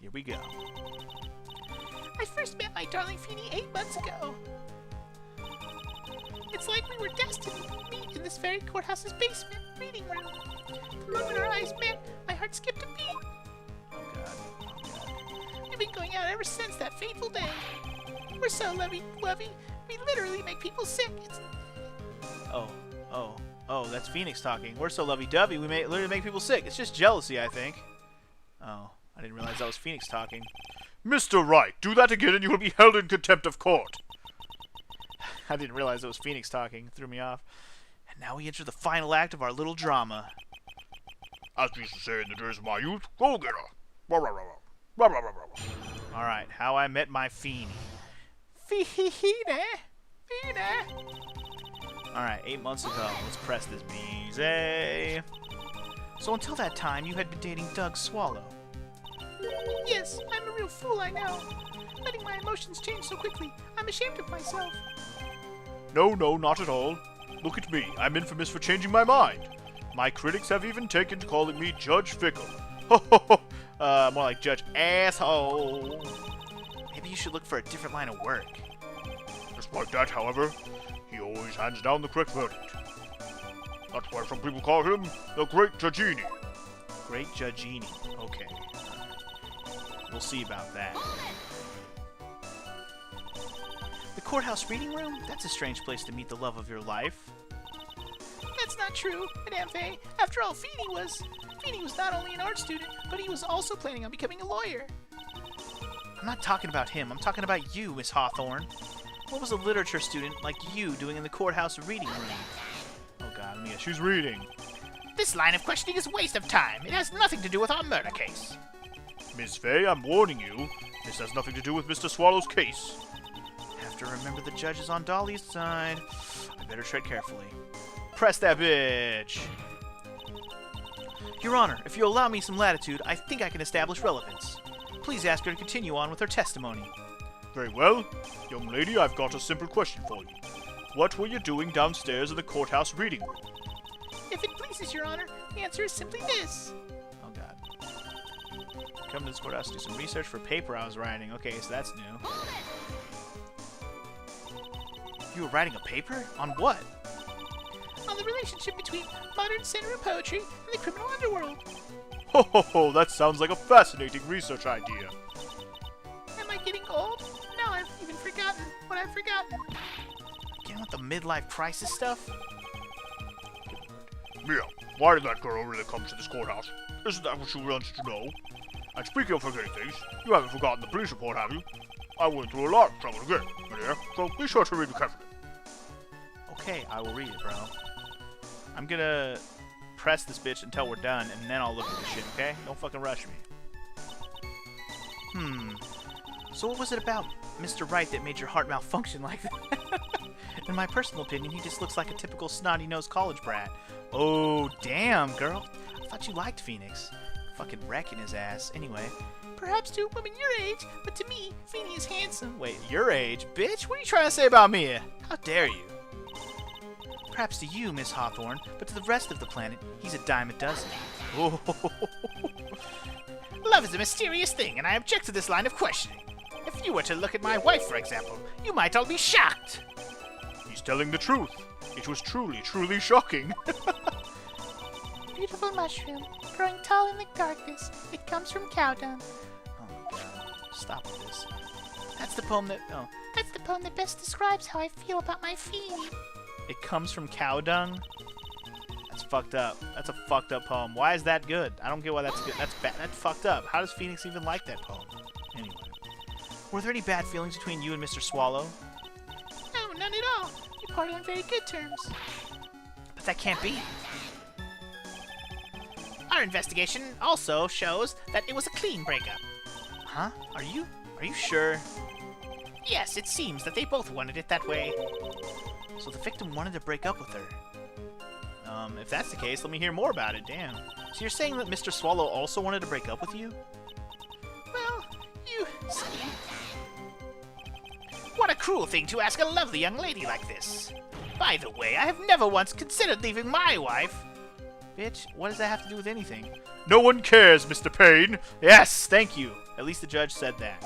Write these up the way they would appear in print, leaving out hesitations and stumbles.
Here we go. I first met my darling Feeny 8 months ago. It's like we were destined to meet in this very courthouse's basement reading room. The moment our eyes met, my heart skipped a beat. Oh, God. Oh, God. We've been going out ever since that fateful day. We're so lovey-wovey, we literally make people sick. It's... Oh, that's Phoenix talking. We're so lovey-dovey, we may literally make people sick. It's just jealousy, I think. Oh, I didn't realize that was Phoenix talking. Mr. Wright, do that again and you will be held in contempt of court. I didn't realize it was Phoenix talking. Threw me off. And now we enter the final act of our little drama. As we used to say in the days of my youth, go get her. Alright, how I met my Feeny. Feeny. Alright, 8 months ago. Let's press this easy. So until that time, you had been dating Doug Swallow. Yes, I'm a real fool, I know. Letting my emotions change so quickly, I'm ashamed of myself. No, not at all. Look at me. I'm infamous for changing my mind. My critics have even taken to calling me Judge Fickle. Ho ho ho. More like Judge Asshole. Maybe you should look for a different line of work. Despite that, however, he always hands down the correct verdict. That's why some people call him the Great Judgini. Great Judgini. Okay. We'll see about that. The courthouse reading room? That's a strange place to meet the love of your life. That's not true, Madame Faye. After all, Feeny was not only an art student, but he was also planning on becoming a lawyer. I'm not talking about him. I'm talking about you, Miss Hawthorne. What was a literature student like you doing in the courthouse reading room? Oh, God, let me guess. She's reading. This line of questioning is a waste of time. It has nothing to do with our murder case. Miss Faye, I'm warning you. This has nothing to do with Mr. Swallow's case. Have to remember the judge is on Dolly's side. I better tread carefully. Press that bitch! Your Honor, if you allow me some latitude, I think I can establish relevance. Please ask her to continue on with her testimony. Very well. Young lady, I've got a simple question for you. What were you doing downstairs in the courthouse reading room? If it pleases Your Honor, the answer is simply this. Oh, God. Come to this courthouse to do some research for a paper I was writing. Okay, so that's new. You were writing a paper? On what? On the relationship between modern center of poetry and the criminal underworld. Ho ho ho, that sounds like a fascinating research idea. Am I getting old? Now I've even forgotten what I've forgotten. Getting with the midlife crisis stuff? Mia, why did that girl really come to this courthouse? Isn't that what she wants to know? And speaking of forgetting things, you haven't forgotten the police report, have you? I went through a lot of trouble again, my dear, so be sure to read it carefully. Okay, I will read it, bro. I'm gonna press this bitch until we're done, and then I'll look at the shit, okay? Don't fucking rush me. So what was it about Mr. Wright that made your heart malfunction like that? In my personal opinion, he just looks like a typical snotty-nosed college brat. Oh, damn, girl. I thought you liked Phoenix. Fucking wrecking his ass. Anyway. Perhaps to a woman your age, but to me, Feeny is handsome. Wait, your age? Bitch, what are you trying to say about me? How dare you? Perhaps to you, Miss Hawthorne, but to the rest of the planet, he's a dime a dozen. Oh. Love is a mysterious thing, and I object to this line of questioning. If you were to look at my wife, for example, you might all be shocked. He's telling the truth. It was truly, truly shocking. Beautiful mushroom, growing tall in the darkness. It comes from cow dung. Oh my God. Stop with this. That's the poem that... Oh. That's the poem that best describes how I feel about my Feeny. It comes from cow dung? That's fucked up. That's a fucked up poem. Why is that good? I don't get why that's good. That's bad. That's fucked up. How does Phoenix even like that poem? Anyway. Were there any bad feelings between you and Mr. Swallow? No, none at all. We parted on very good terms. But that can't be. Our investigation also shows that it was a clean breakup. Huh? Are you sure? Yes, it seems that they both wanted it that way. So the victim wanted to break up with her. If that's the case, let me hear more about it. Damn. So you're saying that Mr. Swallow also wanted to break up with you? Well, you see... What a cruel thing to ask a lovely young lady like this. By the way, I have never once considered leaving my wife. Bitch, what does that have to do with anything? No one cares, Mr. Payne. Yes, thank you. At least the judge said that.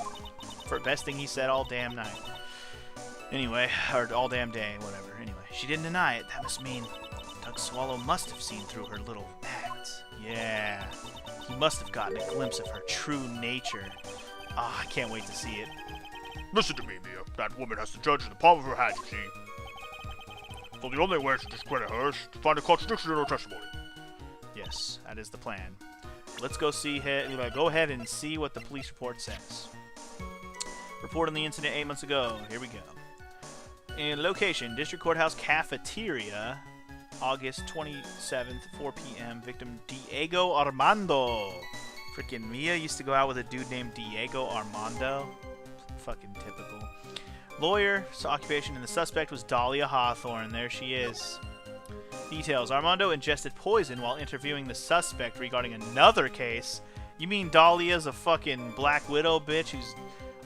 For best thing he said all damn night. Anyway, or all damn day, whatever. Anyway, she didn't deny it. That must mean Doug Swallow must have seen through her little act. Yeah. He must have gotten a glimpse of her true nature. Ah, I can't wait to see it. Listen to me, Mia. That woman has the judge in the palm of her hand, you see. So the only way to discredit her is to find a contradiction in her testimony. Yes, that is the plan. Let's go go ahead and see what the police report says. Report on the incident 8 months ago. Here we go. In location, District Courthouse Cafeteria, August 27th, 4 p.m. Victim Diego Armando. Freaking Mia used to go out with a dude named Diego Armando. Fucking typical. Lawyer, occupation, and the suspect was Dahlia Hawthorne. There she is. Details. Armando ingested poison while interviewing the suspect regarding another case. You mean Dahlia's a fucking Black Widow bitch who's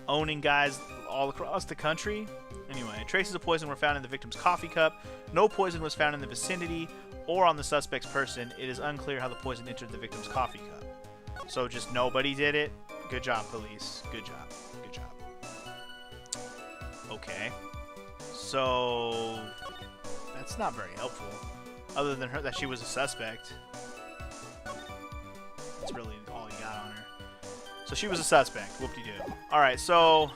owning guys all across the country? Anyway, traces of poison were found in the victim's coffee cup. No poison was found in the vicinity or on the suspect's person. It is unclear how the poison entered the victim's coffee cup. So just nobody did it? Good job, police. Good job. Good job. Okay. So that's not very helpful. Other than her that she was a suspect. That's really all you got on her. So she was a suspect. Whoop-de-doo. Alright, so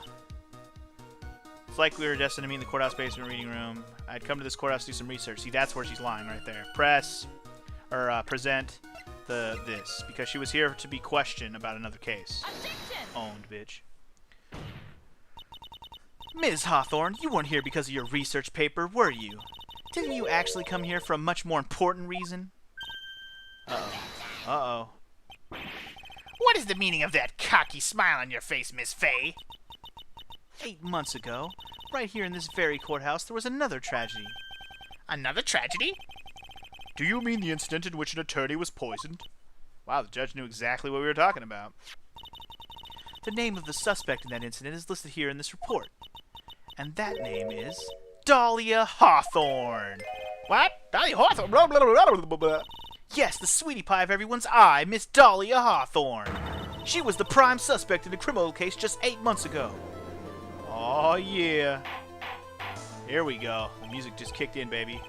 it's like we were destined to meet in the courthouse basement reading room. I'd come to this courthouse to do some research. See, that's where she's lying right there. Present this. Because she was here to be questioned about another case. Objection! Owned, bitch. Ms. Hawthorne, you weren't here because of your research paper, were you? Didn't you actually come here for a much more important reason? Uh-oh. Uh-oh. What is the meaning of that cocky smile on your face, Miss Fay? 8 months ago, right here in this very courthouse, there was another tragedy. Another tragedy? Do you mean the incident in which an attorney was poisoned? Wow, the judge knew exactly what we were talking about. The name of the suspect in that incident is listed here in this report. And that name is Dahlia Hawthorne. What? Dahlia Hawthorne? Blah, blah, blah, blah, blah, blah. Yes, the sweetie pie of everyone's eye, Miss Dahlia Hawthorne. She was the prime suspect in a criminal case just 8 months ago. Oh yeah. Here we go. The music just kicked in, baby.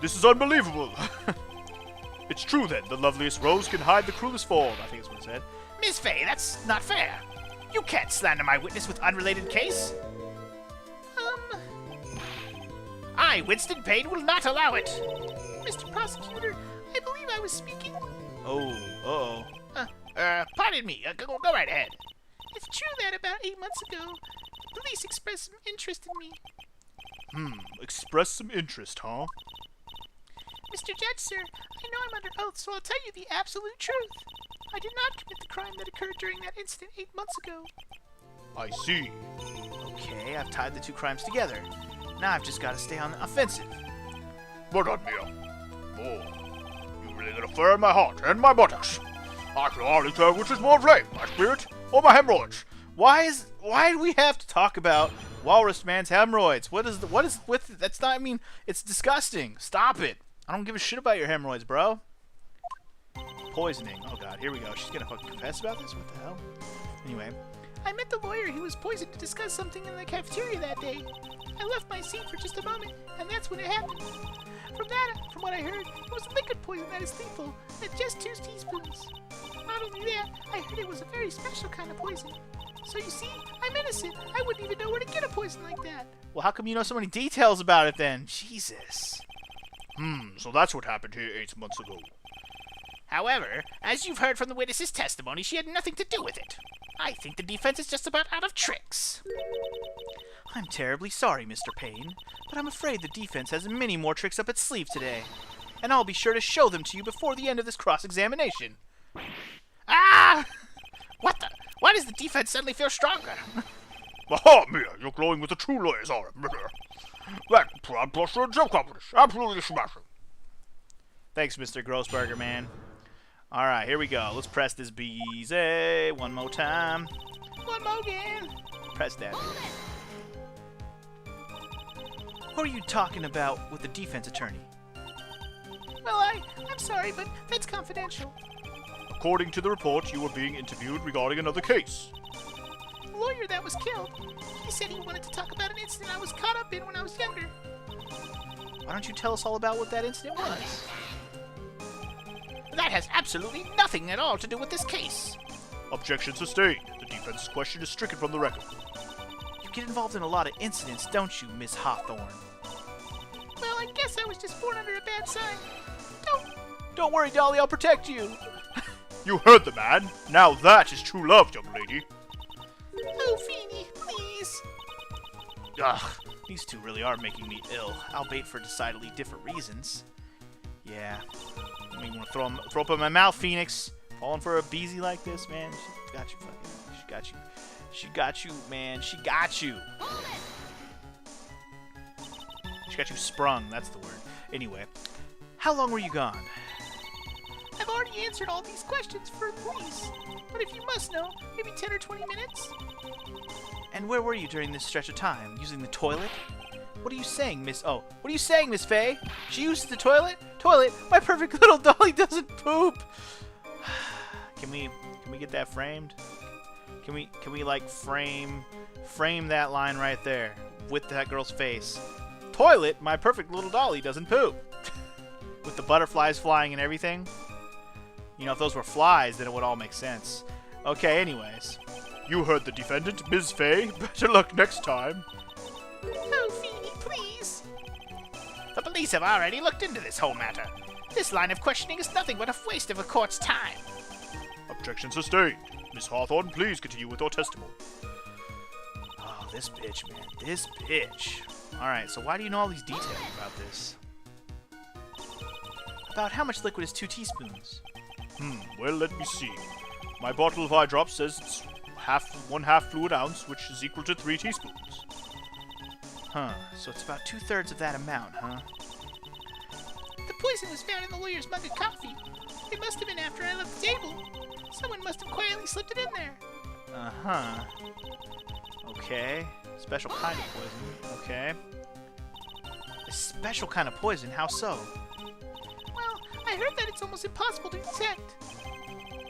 This is unbelievable. It's true then, the loveliest rose can hide the cruelest thorn. I think that's what it said. Miss Fay, that's not fair. You can't slander my witness with unrelated case. I, Winston Payne, will not allow it. Mr. Prosecutor, I believe I was speaking. Oh, Pardon me. Go right ahead. It's true that about 8 months ago, the police expressed some interest in me. Express some interest, huh? Mr. Judge, sir, I know I'm under oath, so I'll tell you the absolute truth. I did not commit the crime that occurred during that incident 8 months ago. I see. okay, I've tied the two crimes together. Now I've just got to stay on the offensive. Well done, Mia. Oh, you really got a fire in my heart and my buttocks. I can hardly tell which is more flame, my spirit or my hemorrhoids. Why do we have to talk about Walrus Man's hemorrhoids? What is with that's not, I mean, it's disgusting. Stop it. I don't give a shit about your hemorrhoids, bro. Poisoning. Oh god, here we go. She's gonna fucking confess about this? What the hell? Anyway. I met the lawyer who was poisoned to discuss something in the cafeteria that day. I left my seat for just a moment, and that's when it happened. From what I heard, it was liquid poison that is lethal, at just 2 teaspoons. Not only that, I heard it was a very special kind of poison. So you see, I'm innocent. I wouldn't even know where to get a poison like that. Well, how come you know so many details about it then? Jesus. So that's what happened here 8 months ago. However, as you've heard from the witness's testimony, she had nothing to do with it. I think the defense is just about out of tricks. I'm terribly sorry, Mr. Payne, but I'm afraid the defense has many more tricks up its sleeve today. And I'll be sure to show them to you before the end of this cross-examination. Ah! What the? Why does the defense suddenly feel stronger? Aha, Mia, you're glowing with a true lawyer's aura. That proud bluster and self-confidence. Absolutely smashing. Thanks, Mr. Grossberger, man. Alright, here we go. Let's press this beezy one more time. One more again. Press that. What are you talking about with the defense attorney? Well, I'm sorry, but that's confidential. Of according to the report, you were being interviewed regarding another case. The lawyer that was killed, he said he wanted to talk about an incident I was caught up in when I was younger. Why don't you tell us all about what that incident was? That has absolutely nothing at all to do with this case. Objection sustained. The defense's question is stricken from the record. You get involved in a lot of incidents, don't you, Miss Hawthorne? Well, I guess I was just born under a bad sign. Don't worry, Dolly, I'll protect you. You heard the man. Now that is true love, young lady. Oh, Feeny, please. Ugh, these two really are making me ill, albeit for decidedly different reasons. Yeah. I mean, want to throw up in my mouth, Phoenix. Falling for a beezy like this, man. She got you, fucking. She got you. She got you, man. She got you. She got you sprung. That's the word. Anyway, how long were you gone? I've already answered all these questions for the police. But if you must know, maybe 10 or 20 minutes? And where were you during this stretch of time? Using the toilet? What are you saying, Miss... Oh, what are you saying, Miss Faye? She uses the toilet? Toilet? My perfect little Dolly doesn't poop! Can we get that framed? Can we like frame that line right there with that girl's face? Toilet? My perfect little Dolly doesn't poop! With the butterflies flying and everything? You know, if those were flies, then it would all make sense. Okay, anyways. You heard the defendant, Ms. Faye. Better luck next time. Oh, Feeny, please. The police have already looked into this whole matter. This line of questioning is nothing but a waste of a court's time. Objection sustained. Miss Hawthorne, please continue with your testimony. Oh, this bitch, man. This bitch. Alright, so why do you know all these details about this? About how much liquid is 2 teaspoons? Well, let me see. My bottle of eye drops says it's 1/2 fluid ounce, which is equal to 3 teaspoons. Huh, so it's about 2/3 of that amount, huh? The poison was found in the lawyer's mug of coffee. It must have been after I left the table. Someone must have quietly slipped it in there. Uh-huh. Okay. Special kind of poison. Okay. A special kind of poison? How so? Well, I heard that it's almost impossible to detect.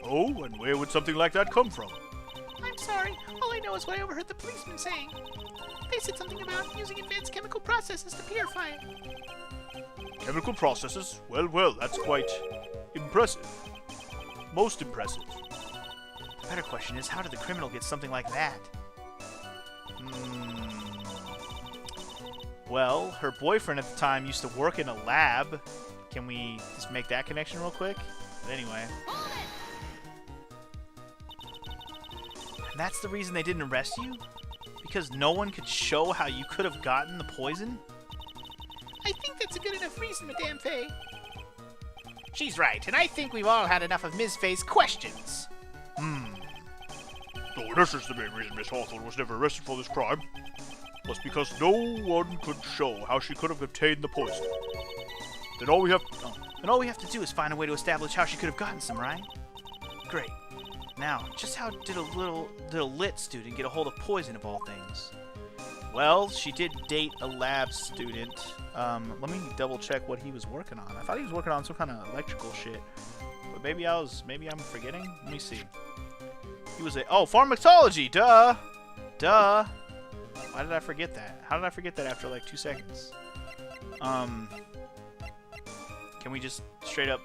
Oh, and where would something like that come from? I'm sorry. All I know is what I overheard the policeman saying. They said something about using advanced chemical processes to purify it. Chemical processes? Well, that's quite impressive. Most impressive. The better question is, how did the criminal get something like that? Well, her boyfriend at the time used to work in a lab. Can we just make that connection real quick? But anyway. And that's the reason they didn't arrest you? Because no one could show how you could have gotten the poison? I think that's a good enough reason, Madame Faye. She's right, and I think we've all had enough of Ms. Faye's questions. So this is the main reason Miss Hawthorne was never arrested for this crime. Was because no one could show how she could have obtained the poison. Then all we have... And all we have to do is find a way to establish how she could have gotten some, right? Great. Now, just how did a little lit student get a hold of poison of all things? Well, she did date a lab student. Let me double check what he was working on. I thought he was working on some kind of electrical shit. But maybe I'm forgetting? Let me see. He was pharmacology, duh! Duh! Why did I forget that? How did I forget that after like 2 seconds? Can we just straight up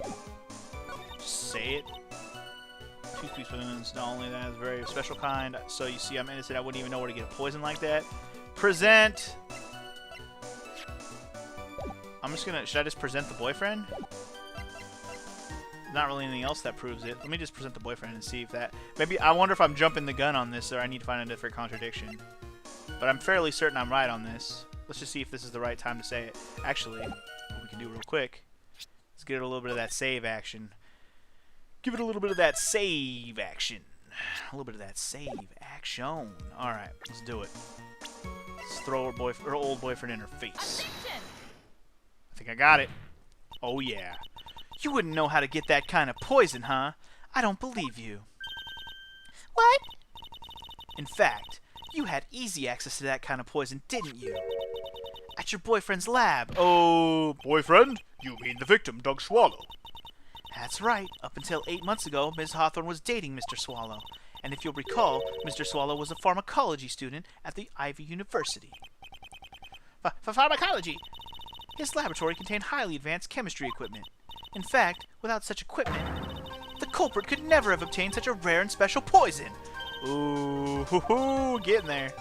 say it? 2 teaspoons, not only that, it's a very special kind. So you see, I'm innocent, I wouldn't even know where to get a poison like that. Present! I'm just gonna, should I just present the boyfriend? Not really anything else that proves it. Let me just present the boyfriend and see if that, maybe, I wonder if I'm jumping the gun on this or I need to find a different contradiction. But I'm fairly certain I'm right on this. Let's just see if this is the right time to say it. Actually, what we can do real quick, let's get a little bit of that save action. Give it a little bit of that save action. A little bit of that save action. Alright, let's do it. Let's throw her old boyfriend in her face. I think I got it. Oh yeah. You wouldn't know how to get that kind of poison, huh? I don't believe you. What? In fact, you had easy access to that kind of poison, didn't you? At your boyfriend's lab. Oh, boyfriend? You mean the victim, Doug Swallow. That's right. Up until 8 months ago, Ms. Hawthorne was dating Mr. Swallow. And if you'll recall, Mr. Swallow was a pharmacology student at the Ivy University. For pharmacology? His laboratory contained highly advanced chemistry equipment. In fact, without such equipment, the culprit could never have obtained such a rare and special poison. Ooh, hoo-hoo, getting there.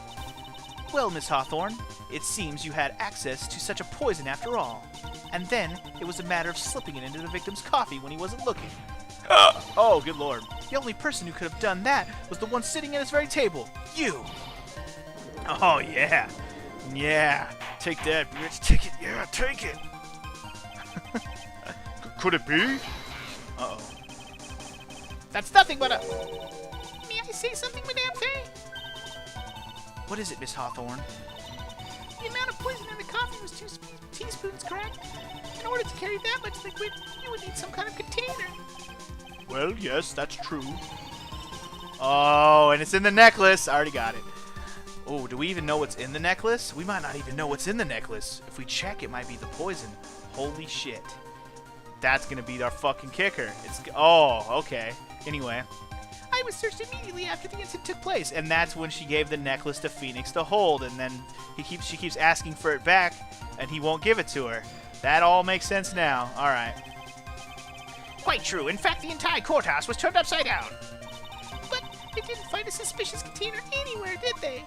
Well, Miss Hawthorne, it seems you had access to such a poison after all. And then, it was a matter of slipping it into the victim's coffee when he wasn't looking. Oh, good lord. The only person who could have done that was the one sitting at his very table. You! Oh, yeah. Yeah. Take that, bitch. Take it. Yeah, take it. Could it be? Uh-oh. That's nothing but a... May I say something, Madame Faye? What is it, Miss Hawthorne? The amount of poison in the coffee was 2 teaspoons, correct? In order to carry that much liquid, you would need some kind of container. Well, yes, that's true. Oh, and it's in the necklace. I already got it. Oh, do we even know what's in the necklace? We might not even know what's in the necklace. If we check, it might be the poison. Holy shit. That's gonna be our fucking kicker. Oh, okay. Anyway. I was searched immediately after the incident took Place, and that's when she gave the necklace to Phoenix to hold, and then she keeps asking for it back, and he won't give it to her. That all makes sense now. All right. Quite true. In fact, the entire courthouse was turned upside down. But they didn't find a suspicious container anywhere, did they?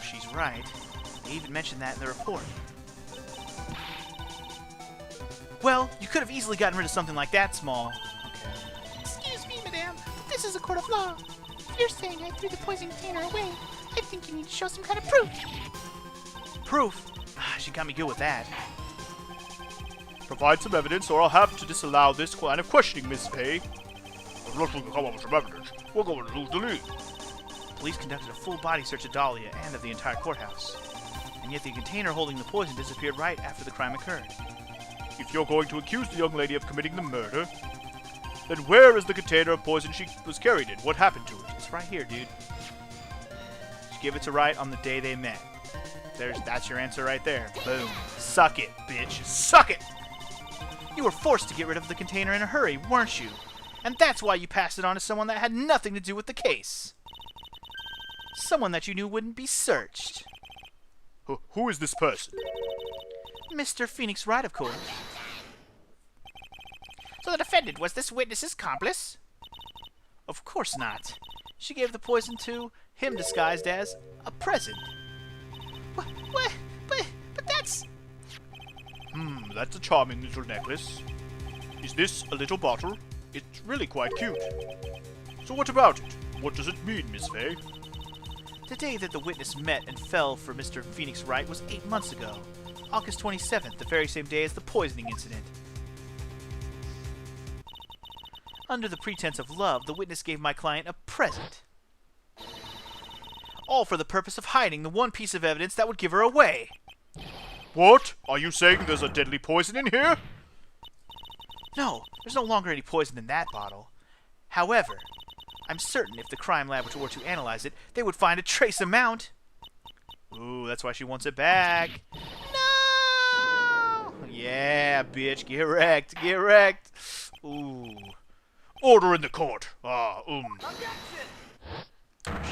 She's right. They even mentioned that in the report. Well, you could have easily gotten rid of something like that small. Excuse me, madame, but this is a court of law. If you're saying I threw the poison container away, I think you need to show some kind of proof. Proof? She got me good with that. Provide some evidence, or I'll have to disallow this line of questioning, Miss Faye. Unless we can come up with some evidence, we're going to lose the lead. Police conducted a full body search of Dahlia and of the entire courthouse. And yet the container holding the poison disappeared right after the crime occurred. If you're going to accuse the young lady of committing the murder, then where is the container of poison she was carried in? What happened to it? It's right here, dude. She gave it to Wright on the day they met. That's your answer right there. Boom. Suck it, bitch. Suck it! You were forced to get rid of the container in a hurry, weren't you? And that's why you passed it on to someone that had nothing to do with the case. Someone that you knew wouldn't be searched. Who is this person? Mr. Phoenix Wright, of course. So the defendant was this witness's accomplice? Of course not. She gave the poison to him disguised as a present. What? But that's... That's a charming little necklace. Is this a little bottle? It's really quite cute. So what about it? What does it mean, Miss Faye? The day that the witness met and fell for Mr. Phoenix Wright was 8 months ago. August 27th, the very same day as the poisoning incident. Under the pretense of love, the witness gave my client a present. All for the purpose of hiding the one piece of evidence that would give her away. What? Are you saying there's a deadly poison in here? No, there's no longer any poison in that bottle. However, I'm certain if the crime lab were to analyze it, they would find a trace amount. Ooh, that's why she wants it back. No! Yeah, bitch, get wrecked, get wrecked. Ooh. Order in the court. Oh,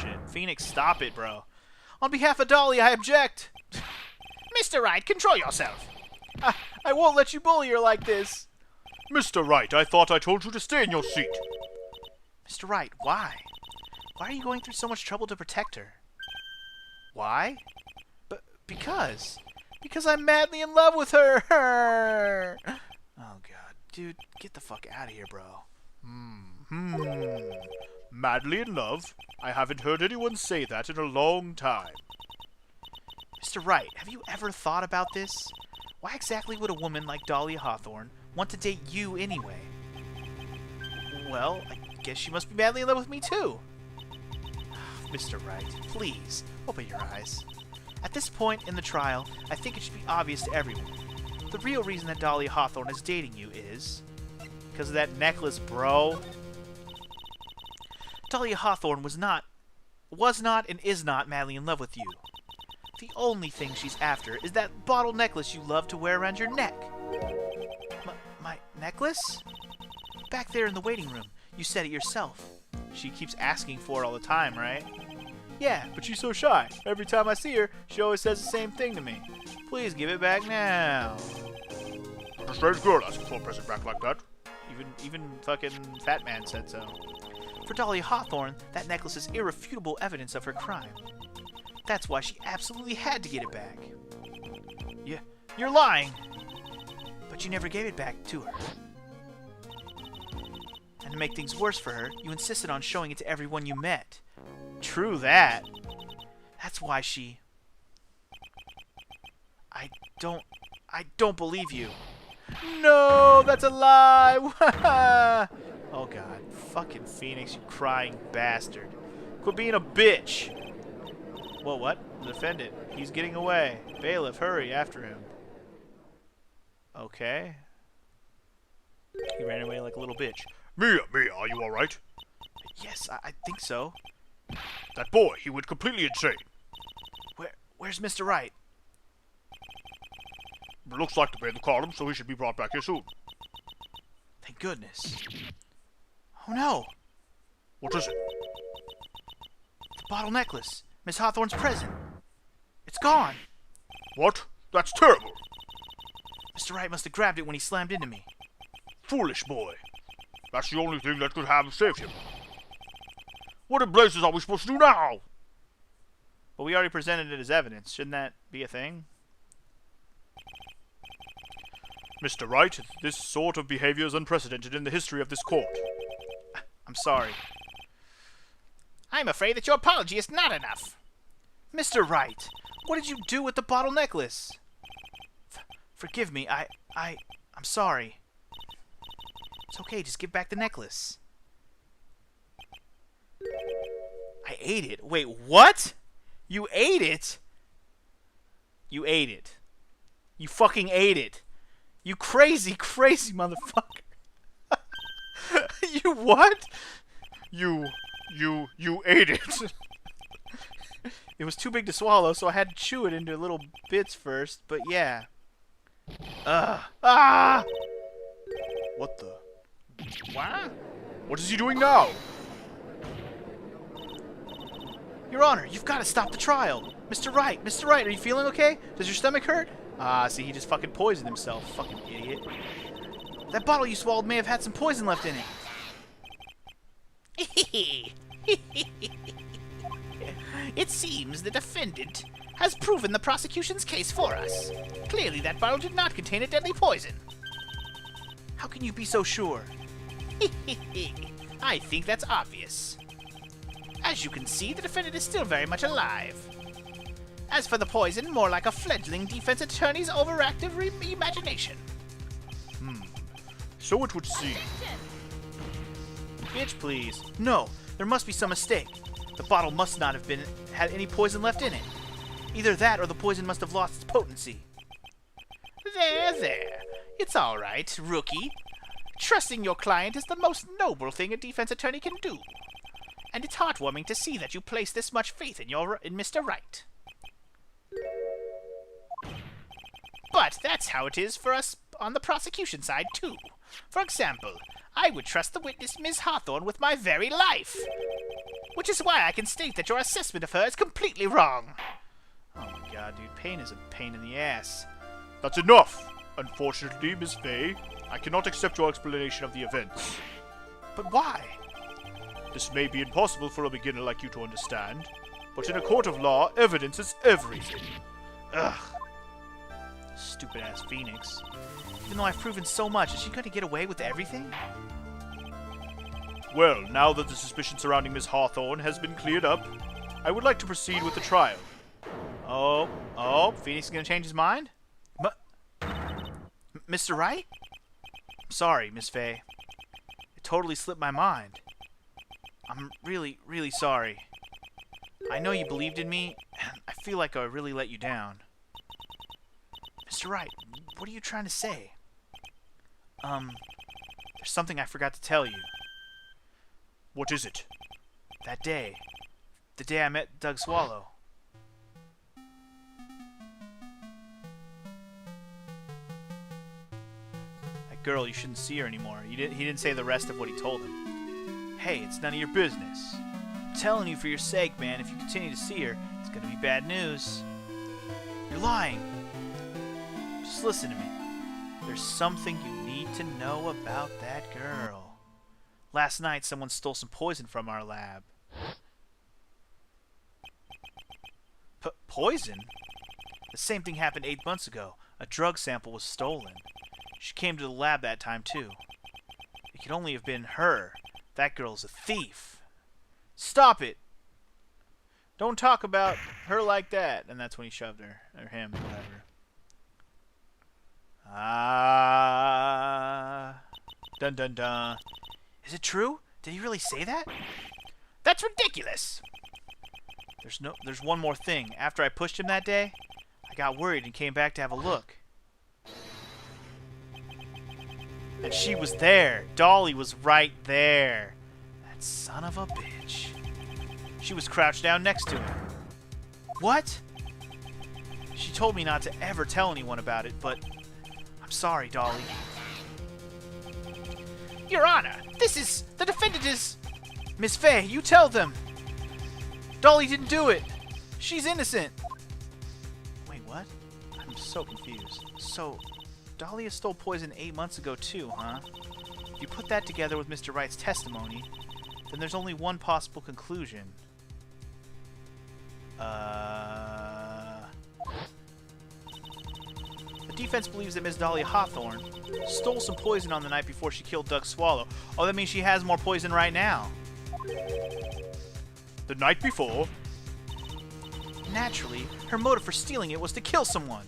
shit. Phoenix, stop it, bro. On behalf of Dolly, I object. Mr. Wright, control yourself. I won't let you bully her like this. Mr. Wright, I thought I told you to stay in your seat. Mr. Wright, why? Why are you going through so much trouble to protect her? Why? Because I'm madly in love with her. Oh, God. Dude, get the fuck out of here, bro. Madly in love? I haven't heard anyone say that in a long time. Mr. Wright, have you ever thought about this? Why exactly would a woman like Dahlia Hawthorne want to date you anyway? Well, I guess she must be madly in love with me too. Mr. Wright, please, open your eyes. At this point in the trial, I think it should be obvious to everyone. The real reason that Dahlia Hawthorne is dating you is... because of that necklace, bro. Dahlia Hawthorne was not and is not madly in love with you. The only thing she's after is that bottle necklace you love to wear around your neck. My necklace? Back there in the waiting room. You said it yourself. She keeps asking for it all the time, right? Yeah, but she's so shy. Every time I see her, she always says the same thing to me. Please give it back now. Not a strange girl asking for a present back like that. Even fucking Fat Man said so. For Dolly Hawthorne, that necklace is irrefutable evidence of her crime. That's why she absolutely had to get it back. Yeah, you're lying! But you never gave it back to her. And to make things worse for her, you insisted on showing it to everyone you met. True that. That's why she... I don't believe you. No, that's a lie! Oh god. Fucking Phoenix, you crying bastard. Quit being a bitch! Whoa, what? The defendant. He's getting away. Bailiff, hurry, after him. Okay. He ran away like a little bitch. Mia, are you alright? Yes, I think so. That boy, he went completely insane. Where's Mr. Wright? It looks like the bailiff called him, so he should be brought back here soon. Thank goodness. Oh no! What is it? The bottle necklace. Miss Hawthorne's present. It's gone. What? That's terrible! Mr. Wright must have grabbed it when he slammed into me. Foolish boy. That's the only thing that could have saved him. What in blazes are we supposed to do now? But we already presented it as evidence. Shouldn't that be a thing? Mr. Wright, this sort of behavior is unprecedented in the history of this court. I'm sorry. I'm afraid that your apology is not enough. Mr. Wright, what did you do with the bottle necklace? Forgive me, I'm sorry. It's okay, just give back the necklace. I ate it. Wait, what? You ate it? You ate it. You fucking ate it. You crazy, crazy motherfucker. You what? You ate it. It was too big to swallow, so I had to chew it into little bits first, but yeah. Ah! What the? What? What is he doing now? Your Honor, you've got to stop the trial. Mr. Wright, are you feeling okay? Does your stomach hurt? Ah, see, he just fucking poisoned himself. Fucking idiot. That bottle you swallowed may have had some poison left in it. It seems the defendant has proven the prosecution's case for us. Clearly that bottle did not contain a deadly poison. How can you be so sure? I think that's obvious. As you can see, the defendant is still very much alive. As for the poison, more like a fledgling defense attorney's overactive imagination. So it would seem. Bitch, please. No, there must be some mistake. The bottle must not have had any poison left in it. Either that or the poison must have lost its potency. There. It's all right, rookie. Trusting your client is the most noble thing a defense attorney can do. And it's heartwarming to see that you place this much faith in Mr. Wright. But that's how it is for us on the prosecution side, too. For example, I would trust the witness, Ms. Hawthorne, with my very life. Which is why I can state that your assessment of her is completely wrong. Oh my god, dude. Pain is a pain in the ass. That's enough! Unfortunately, Miss Fay, I cannot accept your explanation of the events. But why? This may be impossible for a beginner like you to understand, but in a court of law, evidence is everything. Ugh. Stupid ass Phoenix. Even though I've proven so much, is she going to get away with everything? Well, now that the suspicion surrounding Miss Hawthorne has been cleared up, I would like to proceed with the trial. Oh, Phoenix is going to change his mind? Mr. Wright? I'm sorry, Miss Fay. It totally slipped my mind. I'm really, really sorry. I know you believed in me, and I feel like I really let you down. Mr. Wright, what are you trying to say? There's something I forgot to tell you. What is it? That day. The day I met Doug Swallow. girl, you shouldn't see her anymore. He didn't say the rest of what he told him. Hey, it's none of your business. I'm telling you for your sake, man, if you continue to see her, it's gonna be bad news. You're lying. Just listen to me. There's something you need to know about that girl. Last night, someone stole some poison from our lab. Poison? The same thing happened 8 months ago. A drug sample was stolen. She came to the lab that time, too. It could only have been her. That girl's a thief. Stop it! Don't talk about her like that. And that's when he shoved her. Or him, whatever. Dun dun dun. Is it true? Did he really say that? That's ridiculous! There's one more thing. After I pushed him that day, I got worried and came back to have a look. And she was there. Dolly was right there. That son of a bitch. She was crouched down next to him. What? She told me not to ever tell anyone about it, but I'm sorry, Dolly. Your Honor, the defendant is... Miss Faye, you tell them. Dolly didn't do it. She's innocent. Wait, what? I'm so confused. So, Dahlia stole poison 8 months ago too, huh? If you put that together with Mr. Wright's testimony, then there's only one possible conclusion. The defense believes that Miss Dahlia Hawthorne stole some poison on the night before she killed Doug Swallow. Oh, that means she has more poison right now. The night before? Naturally, her motive for stealing it was to kill someone.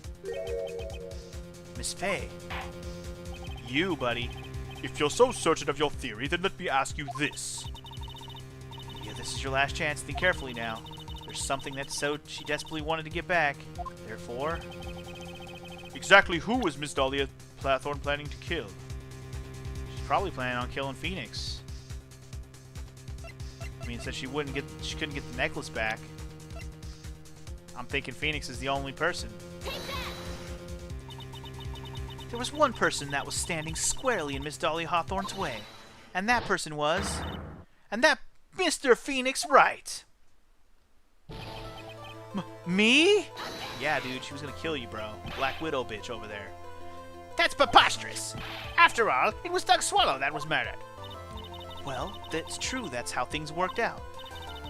Miss Faye. You, buddy. If you're so certain of your theory, then let me ask you this. Yeah, this is your last chance. Think carefully now. There's something that she desperately wanted to get back. Therefore... Exactly who was Miss Dahlia Hawthorne planning to kill? She's probably planning on killing Phoenix. I mean, since she couldn't get the necklace back. I'm thinking Phoenix is the only person. There was one person that was standing squarely in Miss Dahlia Hawthorne's way. And that person was... And that Mr. Phoenix Wright. Me? Yeah, dude, she was gonna kill you, bro. Black Widow bitch over there. That's preposterous. After all, it was Doug Swallow that was murdered. Well, that's true. That's how things worked out.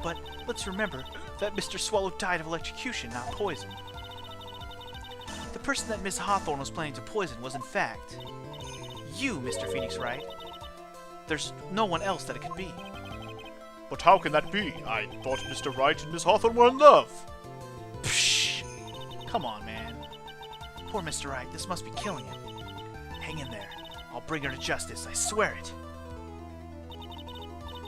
But let's remember that Mr. Swallow died of electrocution, not poison. The person that Miss Hawthorne was planning to poison was, in fact, you, Mr. Phoenix Wright. There's no one else that it could be. But how can that be? I thought Mr. Wright and Miss Hawthorne were in love. Psh! Come on, man. Poor Mr. Wright. This must be killing him. Hang in there. I'll bring her to justice. I swear it.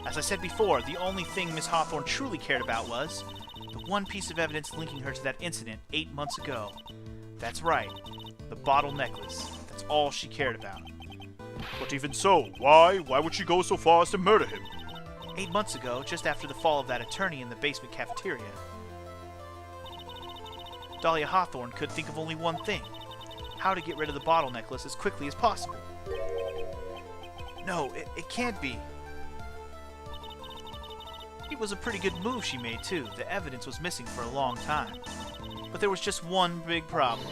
As I said before, the only thing Miss Hawthorne truly cared about was the one piece of evidence linking her to that incident 8 months ago. That's right. The bottle necklace. That's all she cared about. But even so, why would she go so far as to murder him? 8 months ago, just after the fall of that attorney in the basement cafeteria, Dahlia Hawthorne could think of only one thing. How to get rid of the bottle necklace as quickly as possible. No, it can't be. It was a pretty good move she made, too. The evidence was missing for a long time. But there was just one big problem.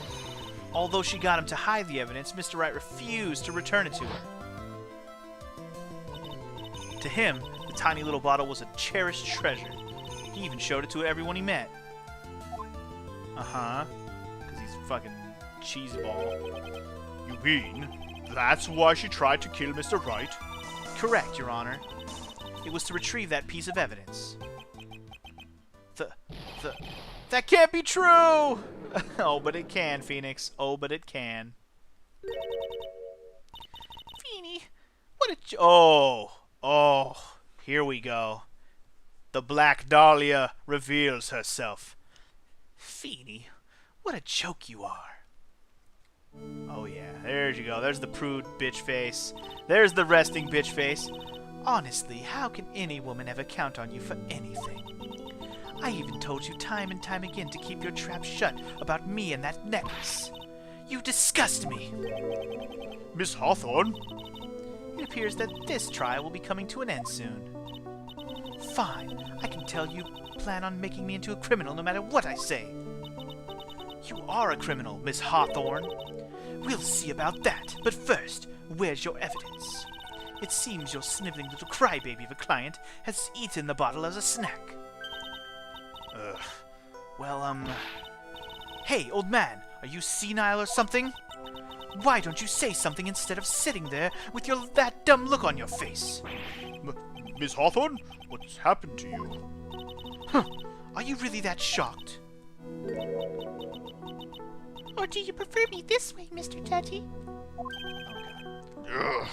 Although she got him to hide the evidence, Mr. Wright refused to return it to her. To him, the tiny little bottle was a cherished treasure. He even showed it to everyone he met. Uh-huh. Because he's fucking cheeseball. You mean that's why she tried to kill Mr. Wright? Correct, Your Honor. It was to retrieve that piece of evidence. That can't be true! Oh, but it can, Phoenix. Oh, but it can. Feeny, what a Oh, here we go. The Black Dahlia reveals herself. Feeny, what a joke you are. Oh yeah, there you go. There's the prude bitch face. There's the resting bitch face. Honestly, how can any woman ever count on you for anything? I even told you time and time again to keep your trap shut about me and that necklace. You disgust me. Miss Hawthorne? It appears that this trial will be coming to an end soon. Fine. I can tell you plan on making me into a criminal no matter what I say. You are a criminal, Miss Hawthorne. We'll see about that. But first, where's your evidence? It seems your sniveling little crybaby of a client has eaten the bottle as a snack. Well, Hey, old man, are you senile or something? Why don't you say something instead of sitting there with that dumb look on your face? Miss Hawthorne? What's happened to you? Huh. Are you really that shocked? Or do you prefer me this way, Mr. Touchy? Ugh.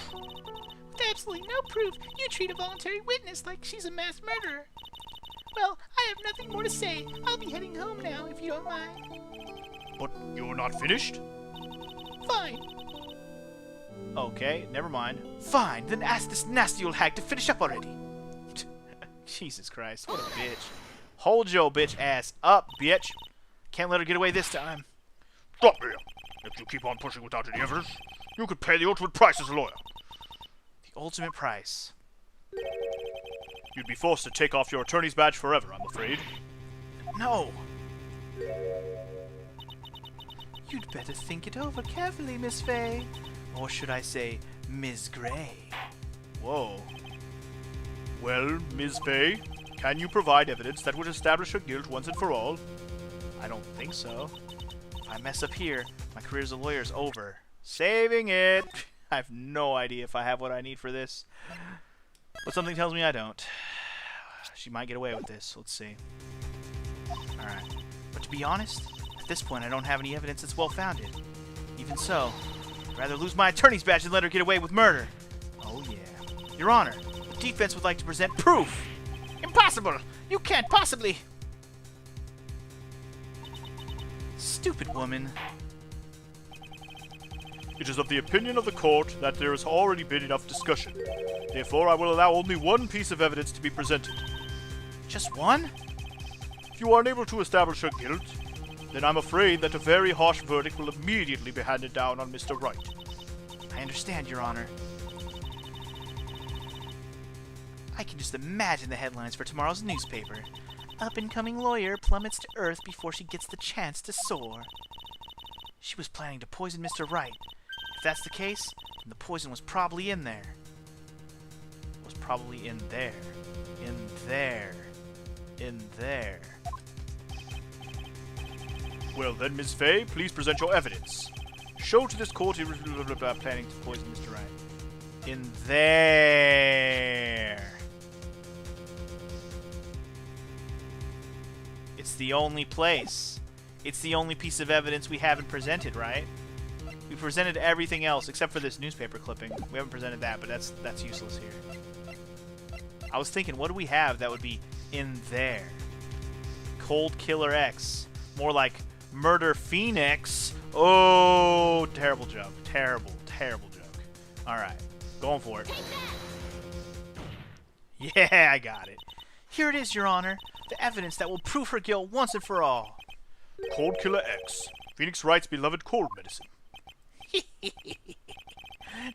With absolutely no proof, you treat a voluntary witness like she's a mass murderer. Well, I have nothing more to say. I'll be heading home now, if you don't mind. But you're not finished? Fine. Okay, never mind. Fine, then ask this nasty old hag to finish up already. Jesus Christ, what a bitch. Hold your bitch ass up, bitch. Can't let her get away this time. Stop here. If you keep on pushing without any evidence, you could pay the ultimate price as a lawyer. The ultimate price. You'd be forced to take off your attorney's badge forever, I'm afraid. No. You'd better think it over carefully, Miss Fay. Or should I say, Ms. Gray. Whoa. Well, Ms. Fay, can you provide evidence that would establish her guilt once and for all? I don't think so. If I mess up here, my career as a lawyer is over. Saving it! I have no idea if I have what I need for this. But something tells me I don't. She might get away with this. Let's see. Alright. But to be honest, at this point I don't have any evidence that's well-founded. Even so, I'd rather lose my attorney's badge than let her get away with murder. Oh yeah. Your Honor, the defense would like to present proof! Impossible! You can't possibly... Stupid woman. It is of the opinion of the court that there has already been enough discussion. Therefore, I will allow only one piece of evidence to be presented. Just one? If you are unable to establish her guilt, then I'm afraid that a very harsh verdict will immediately be handed down on Mr. Wright. I understand, Your Honor. I can just imagine the headlines for tomorrow's newspaper. Up-and-coming lawyer plummets to earth before she gets the chance to soar. She was planning to poison Mr. Wright. If that's the case, then the poison was probably in there. It was probably in there. In there. In there. Well then, Ms. Fay, please present your evidence. Show to this court you were planning to poison Mr. Wright. In there. It's the only place. It's the only piece of evidence we haven't presented, right? We presented everything else except for this newspaper clipping. We haven't presented that, but that's useless here. I was thinking, what do we have that would be in there? Cold Killer X. More like Murder Phoenix. Oh, terrible joke. Terrible, terrible joke. Alright, going for it. Yeah, I got it. Here it is, Your Honor. The evidence that will prove her guilt once and for all. Cold Killer X. Phoenix Wright's beloved cold medicine.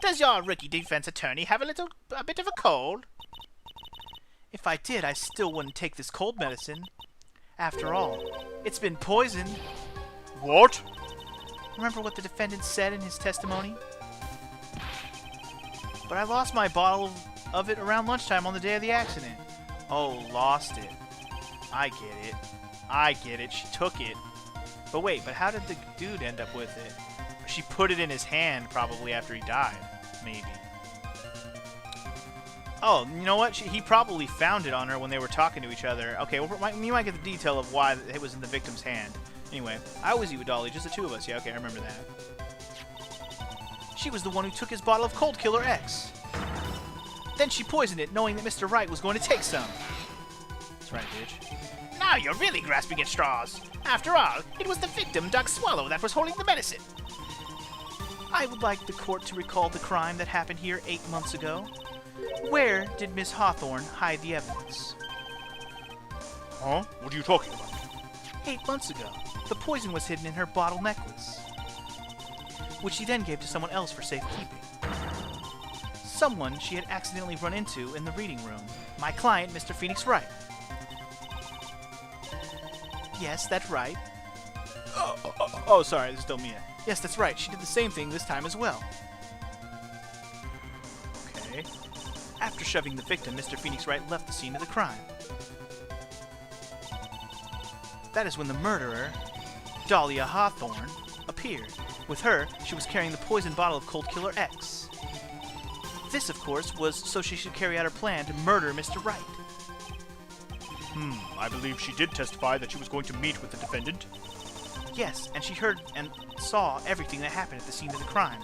Does your rookie defense attorney have a bit of a cold? If I did, I still wouldn't take this cold medicine. After all, it's been poisoned. What? Remember what the defendant said in his testimony? But I lost my bottle of it around lunchtime on the day of the accident. Oh, lost it. I get it. I get it. She took it. But wait, but how did the dude end up with it? She put it in his hand probably after he died. Maybe. Oh, you know what? He probably found it on her when they were talking to each other. Okay, well, you might get the detail of why it was in the victim's hand. Anyway, I always eat with Dolly, just the two of us. Yeah, okay, I remember that. She was the one who took his bottle of Cold Killer X. Then she poisoned it, knowing that Mr. Wright was going to take some. That's right, bitch. Now you're really grasping at straws. After all, it was the victim, Doug Swallow, that was holding the medicine. I would like the court to recall the crime that happened here 8 months ago. Where did Miss Hawthorne hide the evidence? Huh? What are you talking about? 8 months ago. The poison was hidden in her bottle necklace. which she then gave to someone else for safekeeping. Someone she had accidentally run into in the reading room. My client, Mr. Phoenix Wright. Yes, that's right. Oh, sorry, this is still Mia. Yes, that's right. She did the same thing this time as well. Okay. After shoving the victim, Mr. Phoenix Wright left the scene of the crime. That is when the murderer, Dahlia Hawthorne, appeared. With her, she was carrying the poison bottle of Cold Killer X. This, of course, was so she should carry out her plan to murder Mr. Wright. I believe she did testify that she was going to meet with the defendant. Yes, and she heard and saw everything that happened at the scene of the crime,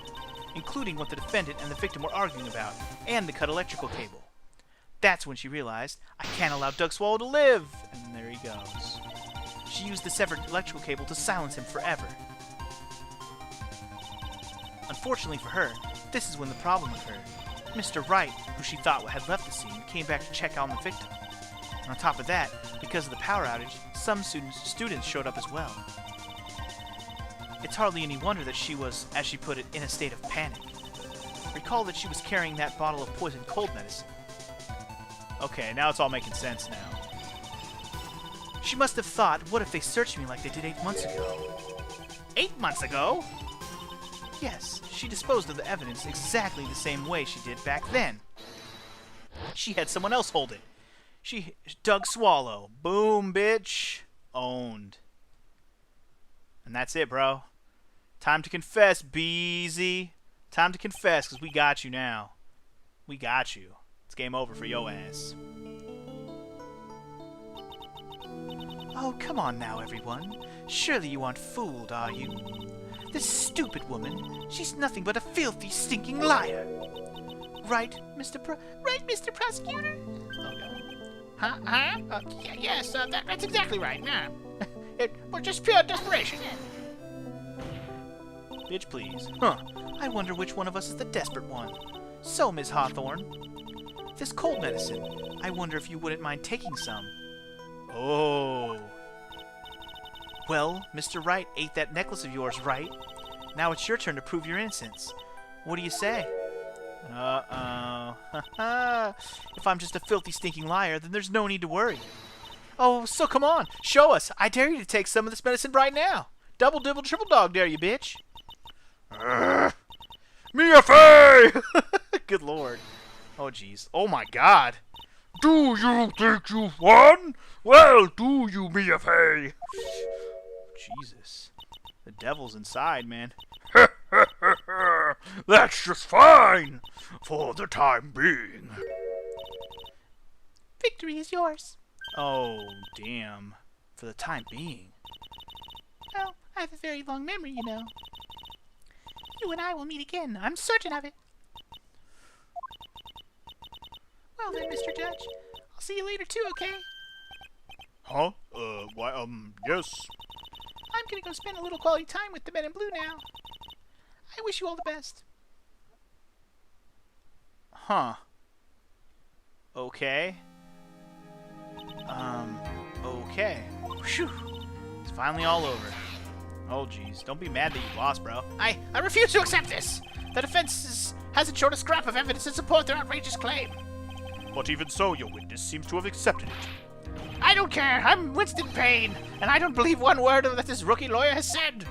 including what the defendant and the victim were arguing about, and the cut electrical cable. That's when she realized, I can't allow Doug Swallow to live! And there he goes. She used the severed electrical cable to silence him forever. Unfortunately for her, this is when the problem occurred. Mr. Wright, who she thought had left the scene, came back to check on the victim. And on top of that, because of the power outage, some students showed up as well. It's hardly any wonder that she was, as she put it, in a state of panic. Recall that she was carrying that bottle of poison cold medicine. Okay, now it's all making sense now. She must have thought, what if they searched me like they did 8 months ago? 8 months ago? Yes, she disposed of the evidence exactly the same way she did back then. She had someone else hold it. Doug Swallow. Boom, bitch. Owned. And that's it, bro. Time to confess, Beezy. Time to confess, because we got you now. We got you. It's game over for yo ass. Oh, come on now, everyone. Surely you aren't fooled, are you? This stupid woman, she's nothing but a filthy, stinking liar. Right, Mr. Prosecutor? Oh, God. Huh? Yes, that's exactly right. Nah. It was just pure desperation. Bitch, please. Huh. I wonder which one of us is the desperate one. So, Ms. Hawthorne, this cold medicine, I wonder if you wouldn't mind taking some. Oh. Well, Mr. Wright ate that necklace of yours, right? Now it's your turn to prove your innocence. What do you say? Uh-oh. If I'm just a filthy, stinking liar, then there's no need to worry. Oh, so come on. Show us. I dare you to take some of this medicine right now. Double, dibble, triple dog dare you, bitch. Mia Fey! Good lord. Oh, jeez. Oh, my God. Do you think you've won? Well, do you, Mia Fey? Jesus. The devil's inside, man. That's just fine, for the time being. Victory is yours. Oh, damn. For the time being. Well, I have a very long memory, you know. You and I will meet again. I'm certain of it. Well then, Mr. Judge, I'll see you later too, okay? Huh? Yes. I'm gonna go spend a little quality time with the men in blue now. I wish you all the best. Huh. Okay. Okay. Whew. It's finally all over. Oh, jeez. Don't be mad that you lost, bro. I refuse to accept this. The defense hasn't shown a scrap of evidence to support their outrageous claim. But even so, your witness seems to have accepted it. I don't care. I'm Winston Payne, and I don't believe one word that this rookie lawyer has said.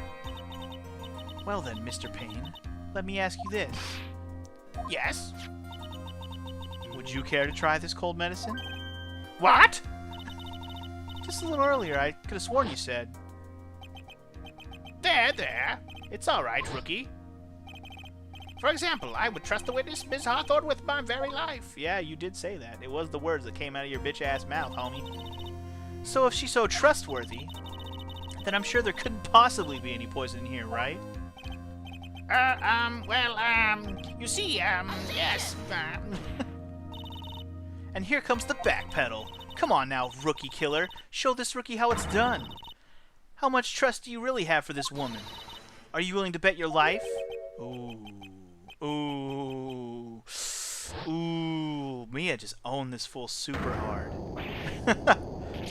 Well then, Mr. Payne, let me ask you this. Yes? Would you care to try this cold medicine? What? Just a little earlier, I could have sworn you said. There. It's all right, rookie. For example, I would trust the witness, Miss Hawthorne, with my very life. Yeah, you did say that. It was the words that came out of your bitch-ass mouth, homie. So if she's so trustworthy, then I'm sure there couldn't possibly be any poison in here, right? You see, yes, And here comes the backpedal. Come on now, rookie killer. Show this rookie how it's done. How much trust do you really have for this woman? Are you willing to bet your life? Ooh. Mia just owned this fool super hard.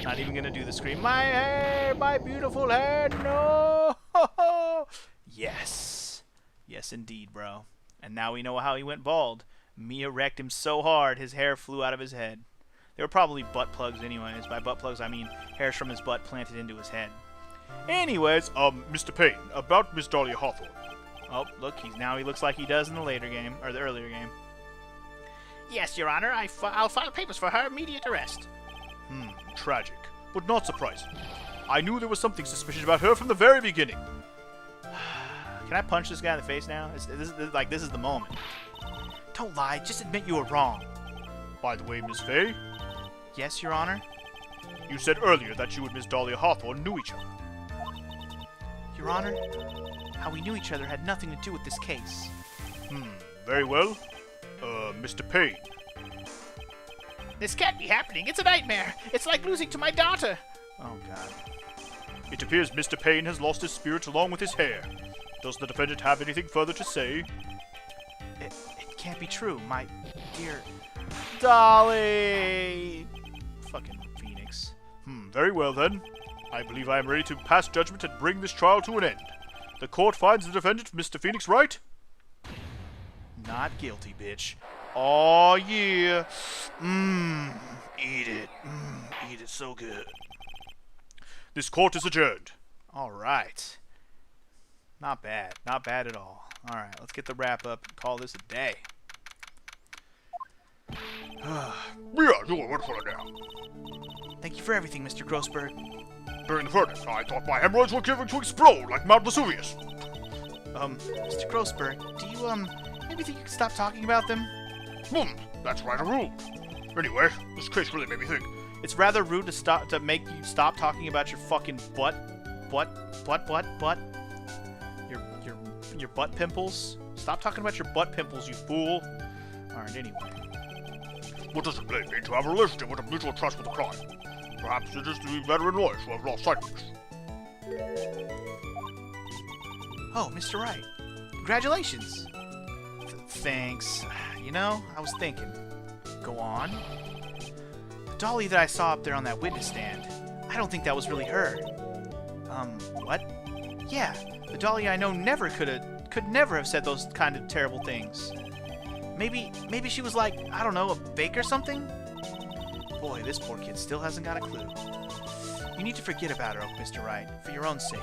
Not even gonna do the scream. My hair, my beautiful hair, no! Yes. Yes, indeed, bro. And now we know how he went bald. Mia wrecked him so hard, his hair flew out of his head. They were probably butt plugs anyways. By butt plugs, I mean hairs from his butt planted into his head. Anyways, Mr. Payne, about Miss Dahlia Hawthorne. oh, look, he looks like he does in the later game, or the earlier game. Yes, Your Honor, I'll file papers for her immediate arrest. Tragic, but not surprising. I knew there was something suspicious about her from the very beginning. Can I punch this guy in the face now? This is the moment. Don't lie, just admit you were wrong. By the way, Miss Fay, Yes, Your Honor? you said earlier that you and Miss Dahlia Hawthorne knew each other. Your Honor, how we knew each other had nothing to do with this case. Very well. Mr. Payne, This can't be happening. It's a nightmare. It's like losing to my daughter. Oh, God. it appears Mr. Payne has lost his spirit along with his hair. Does the defendant have anything further to say? It can't be true, my dear Dolly! Fucking Phoenix. Very well then. I believe I am ready to pass judgment and bring this trial to an end. The court finds the defendant, Mr. Phoenix, right? Not guilty, bitch. Oh yeah. Eat it. Eat it so good. This court is adjourned. Alright. Not bad. Not bad at all. Alright, let's get the wrap up and call this a day. Yeah, you are wonderful now. Thank you for everything, Mr. Grossberg. During the verdict, I thought my hemorrhoids were going to explode like Mount Vesuvius. Mr. Grossberg, do you, maybe think you could stop talking about them? That's rather rude. Anyway, this case really made me think. It's rather rude to make you stop talking about your fucking butt. Your butt pimples. Stop talking about your butt pimples, you fool. Alright, anyway. What does it blame me to have a relationship with a mutual trust with a crime? Perhaps it is the veteran lawyers who have lost sight of this. Oh, Mr. Wright. Congratulations. Thanks. You know, I was thinking. Go on. The dolly that I saw up there on that witness stand, I don't think that was really her. What? Yeah, the dolly I know could never have said those kind of terrible things. Maybe she was like, I don't know, a fake or something? Boy, this poor kid still hasn't got a clue. You need to forget about her, Mr. Wright, for your own sake.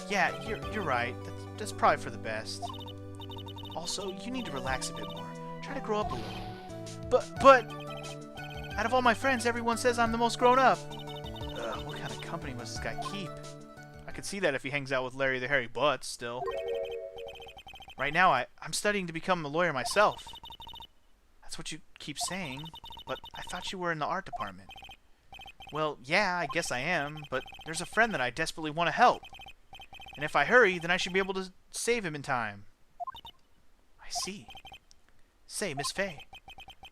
Yeah, you're right. That's probably for the best. Also, you need to relax a bit more. Try to grow up a little. But out of all my friends, everyone says I'm the most grown up. What kind of company must this guy keep? I could see that if he hangs out with Larry the Hairy Butts still. Right now, I'm studying to become a lawyer myself. That's what you keep saying, but I thought you were in the art department. Well, yeah, I guess I am, but there's a friend that I desperately want to help. And if I hurry, then I should be able to save him in time. I see. Say, Miss Fay,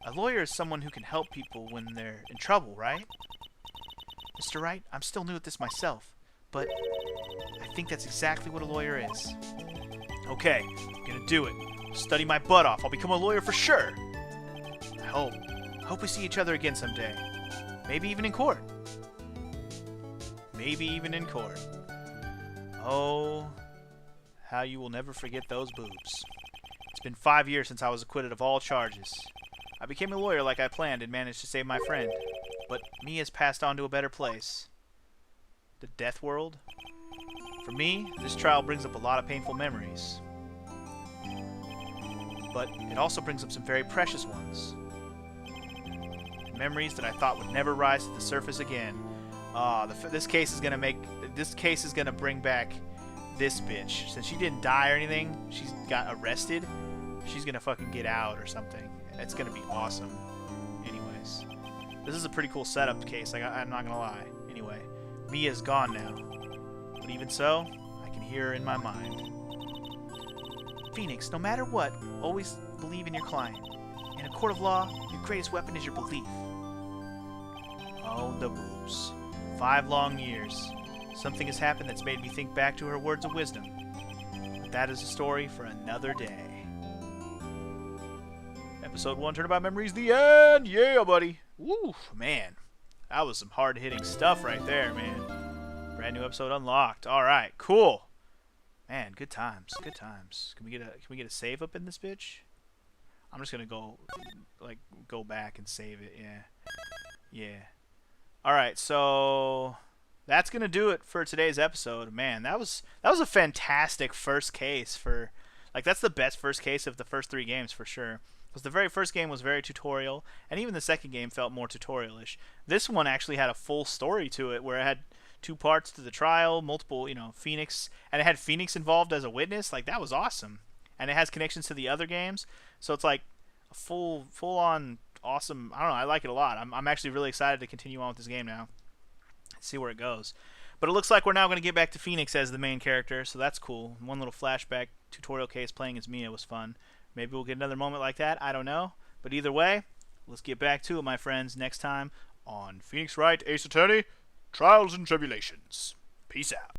a lawyer is someone who can help people when they're in trouble, right? Mr. Wright, I'm still new at this myself, but I think that's exactly what a lawyer is. Okay, I'm gonna do it. Study my butt off. I'll become a lawyer for sure. I hope we see each other again someday. Maybe even in court. Maybe even in court. Oh, how you will never forget those boobs. It's been 5 years since I was acquitted of all charges. I became a lawyer like I planned and managed to save my friend. But me has passed on to a better place. The death world? For me, this trial brings up a lot of painful memories. But it also brings up some very precious ones. Memories that I thought would never rise to the surface again. This case is gonna bring back this bitch. Since she didn't die or anything, she's got arrested. She's gonna fucking get out or something. It's gonna be awesome. Anyways, this is a pretty cool setup case. I'm not gonna lie. Anyway, Mia's gone now, but even so, I can hear her in my mind. Phoenix, no matter what, always believe in your client. In a court of law, your greatest weapon is your belief. Oh, the boobs. 5 long years. Something has happened that's made me think back to her words of wisdom. But that is a story for another day. Episode 1, Turnabout Memories, the end! Yeah, buddy! Woo, man. That was some hard-hitting stuff right there, man. Brand new episode unlocked. Alright, cool. Man, good times. Good times. Can we get a save up in this bitch? I'm just gonna go back and save it. Yeah. Yeah. All right. So that's gonna do it for today's episode. Man, that was a fantastic first case for, like, that's the best first case of the first 3 games for sure. Because the very first game was very tutorial, and even the second game felt more tutorial-ish. This one actually had a full story to it, where it had 2 parts to the trial, multiple, Phoenix, and it had Phoenix involved as a witness. Like, that was awesome. And it has connections to the other games, so it's like a full-on awesome. I don't know, I like it a lot. I'm actually really excited to continue on with this game now, see where it goes. But it looks like we're now going to get back to Phoenix as the main character, so that's cool. One little flashback tutorial case playing as Mia was fun. Maybe we'll get another moment like that. I don't know. But either way, let's get back to it, my friends, next time on Phoenix Wright, Ace Attorney, Trials and Tribulations. Peace out.